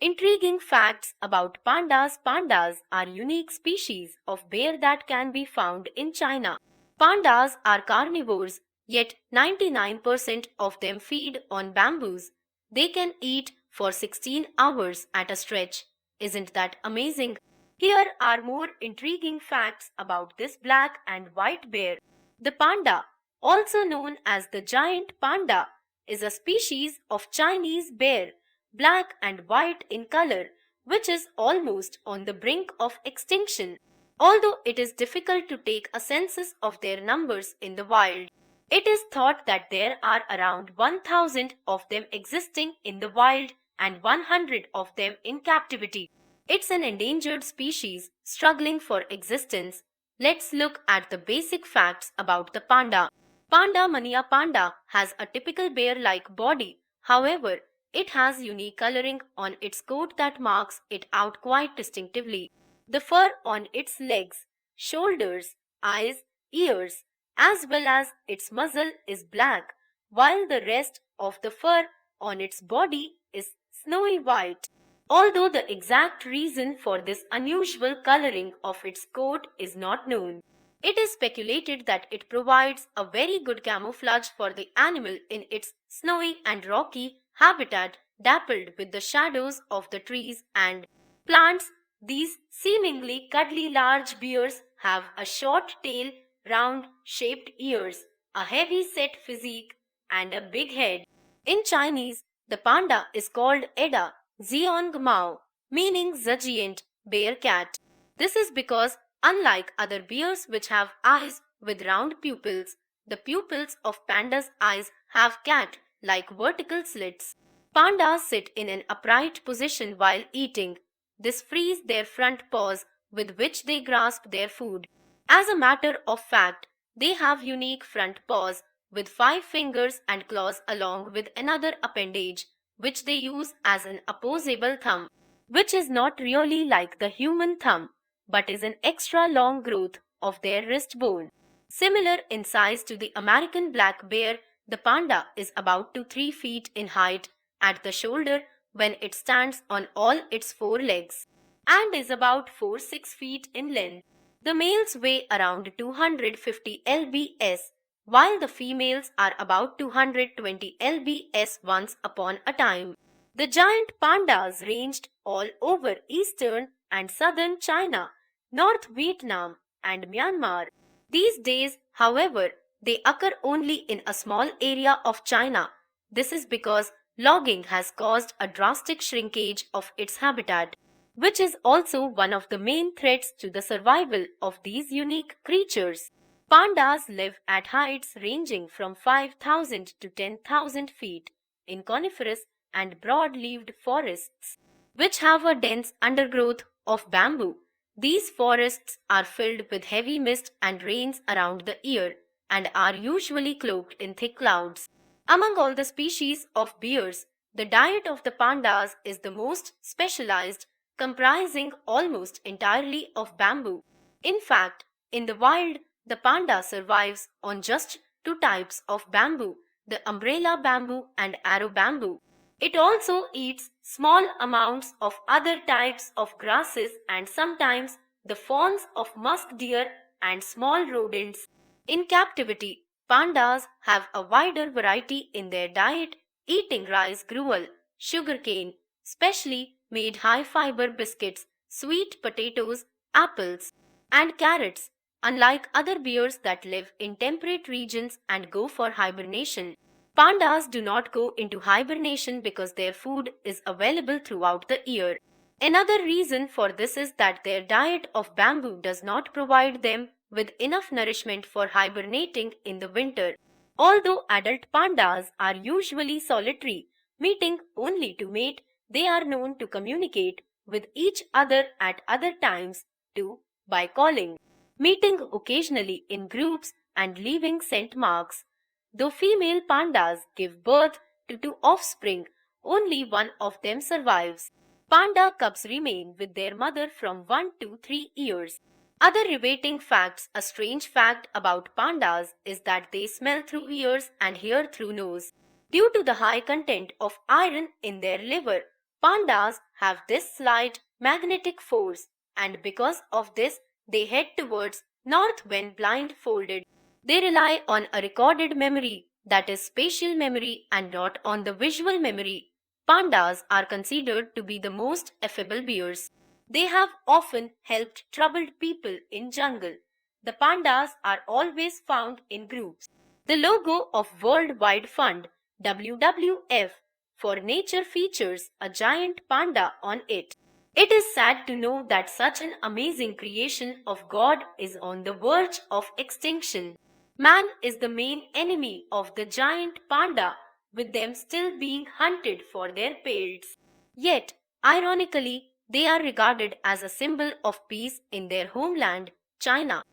Intriguing facts about pandas. Pandas are unique species of bear that can be found in China. Pandas are carnivores, yet 99% of them feed on bamboos. They can eat for 16 hours at a stretch. Isn't that amazing? Here are more intriguing facts about this black and white bear. The panda, also known as the giant panda, is a species of Chinese bear, black and white in color, which is almost on the brink of extinction. Although it is difficult to take a census of their numbers in the wild, it is thought that there are around 1,000 of them existing in the wild and 100 of them in captivity. It's an endangered species struggling for existence. Let's look at the basic facts about the panda. Panda mania. Panda has a typical bear-like body. However, it has unique coloring on its coat that marks it out quite distinctively. The fur on its legs, shoulders, eyes, ears, as well as its muzzle is black, while the rest of the fur on its body is snowy white. Although the exact reason for this unusual coloring of its coat is not known, it is speculated that it provides a very good camouflage for the animal in its snowy and rocky habitat, dappled with the shadows of the trees and plants. These seemingly cuddly large bears have a short tail, round shaped ears, a heavy set physique, and a big head. In Chinese, the panda is called Eda Xiong Mao, meaning the giant bear cat. This is because, unlike other bears which have eyes with round pupils, the pupils of pandas' eyes have cat-like vertical slits. Pandas sit in an upright position while eating. This frees their front paws with which they grasp their food. As a matter of fact, they have unique front paws with 5 fingers and claws along with another appendage which they use as an opposable thumb, which is not really like the human thumb but is an extra long growth of their wrist bone. Similar in size to the American black bear, the panda is about 3 feet in height at the shoulder when it stands on all its 4 legs, and is about 4-6 feet in length. The males weigh around 250 lbs, while the females are about 220 lbs once upon a time. The giant pandas ranged all over eastern and southern China, North Vietnam, and Myanmar. These days, however, they occur only in a small area of China. This is because logging has caused a drastic shrinkage of its habitat, which is also one of the main threats to the survival of these unique creatures. Pandas live at heights ranging from 5,000 to 10,000 feet in coniferous and broad-leaved forests, which have a dense undergrowth of bamboo. These forests are filled with heavy mist and rains around the year and are usually cloaked in thick clouds. Among all the species of bears, the diet of the pandas is the most specialized, comprising almost entirely of bamboo. In fact, in the wild, the panda survives on just 2 types of bamboo, the umbrella bamboo and arrow bamboo. It also eats small amounts of other types of grasses and sometimes the fawns of musk deer and small rodents. In captivity, pandas have a wider variety in their diet, eating rice gruel, sugarcane, specially made high-fiber biscuits, sweet potatoes, apples, and carrots, unlike other bears that live in temperate regions and go for hibernation. Pandas do not go into hibernation because their food is available throughout the year. Another reason for this is that their diet of bamboo does not provide them with enough nourishment for hibernating in the winter. Although adult pandas are usually solitary, meeting only to mate, they are known to communicate with each other at other times too by calling, meeting occasionally in groups and leaving scent marks. Though female pandas give birth to 2 offspring, only one of them survives. Panda cubs remain with their mother from 1 to 3 years. Other riveting facts. A strange fact about pandas is that they smell through ears and hear through nose. Due to the high content of iron in their liver, Pandas have this slight magnetic force, and because of this, they head towards north when blindfolded. They rely on a recorded memory, that is spatial memory, and not on the visual memory. Pandas are considered to be the most affable bears. They have often helped troubled people in jungle. The pandas are always found in groups. The logo of World Wide Fund WWF for nature features a giant panda on it. It is sad to know that such an amazing creation of God is on the verge of extinction. Man is the main enemy of the giant panda, with them still being hunted for their pelts. Yet, ironically, they are regarded as a symbol of peace in their homeland, China.